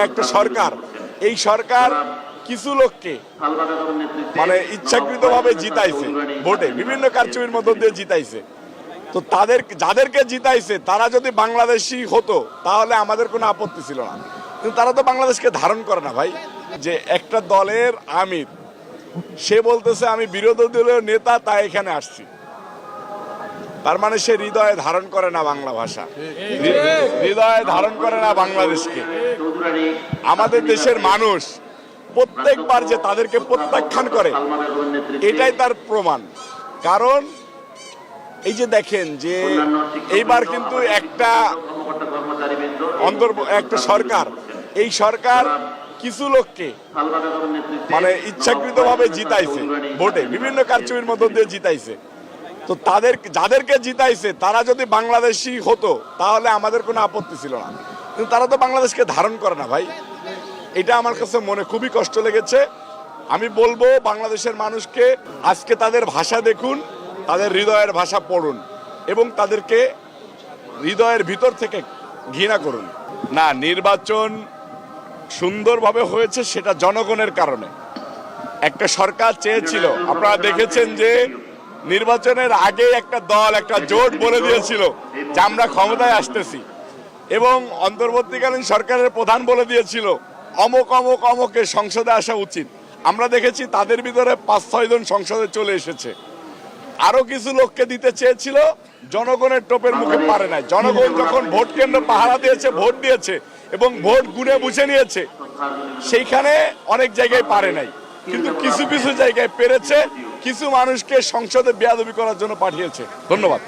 একটা সরকার, এই সরকার কিছু লোককে মানে ইচ্ছাকৃতভাবে জিতাইছে, ভোটে বিভিন্ন কারচুপির মধ্য দিয়ে জিতাইছে। তো যাদেরকে জিতাইছে তারা যদি বাংলাদেশি হতো তাহলে আমাদের কোনো আপত্তি ছিল না, কিন্তু তারা তো বাংলাদেশকে ধারণ করে না ভাই। যে একটা দলের আমির সে বলতেছে আমি বিরোধী দলীয় নেতা তাই এখানে আসছি, তার মানে সে হৃদয়ে ধারণ করে না বাংলা ভাষা, হৃদয়ে ধারণ করে না বাংলাদেশকে। আমাদের দেশের মানুষ প্রত্যেকবার যে তাদেরকে প্রত্যাখ্যান করে এটাই তার প্রমাণ। কারণ এই যে দেখেন যে এইবার কিন্তু একটা সরকার, এই সরকার কিছু লোককে মানে ইচ্ছাকৃতভাবে জিতাইছে, ভোটে বিভিন্ন কারচুপির মধ্য দিয়ে জিতাইছে। তো যাদেরকে জিতাইছে তারা যদি বাংলাদেশি হতো তাহলে আমাদের কোনো আপত্তি ছিল না, কিন্তু তারা তো বাংলাদেশকে ধারণ করে না ভাই। এটা আমার কাছে মনে খুবই কষ্ট লেগেছে। আমি বলবো বাংলাদেশের মানুষকে আজকে তাদের ভাষা দেখুন, তাদের হৃদয়ের ভাষা পড়ুন এবং তাদেরকে হৃদয়ের ভিতর থেকে ঘৃণা করুন। না, নির্বাচন সুন্দরভাবে হয়েছে সেটা জনগণের কারণে। একটা সরকার চেয়েছিল, আপনারা দেখেছেন যে নির্বাচনের আগে একটা দল একটা জোট বলে দিয়েছিল যে আমরা ক্ষমতায় আসতেছি, এবং অন্তর্বর্তীকালীন সরকারের প্রধান বলে দিয়েছিল অমুক অমুক অমুকের সংসদে আসা উচিত। আমরা দেখেছি তাদের ভিতরে 5-6 জন সংসদে চলে এসেছে। আরো কিছু লোককে দিতে চেয়েছিল, জনগণের টোপের মুখে পারে নাই। জনগণ যখন ভোট কেন্দ্র পাহারা দিয়েছে, ভোট দিয়েছে এবং ভোট গুনে বুঝে নিয়েছে, সেইখানে অনেক জায়গায় পারে নাই, কিন্তু কিছু কিছু জায়গায় পেরেছে। কিছু মানুষকে সংসদে বেয়াদবি করার জন্য পাঠিয়েছে। ধন্যবাদ।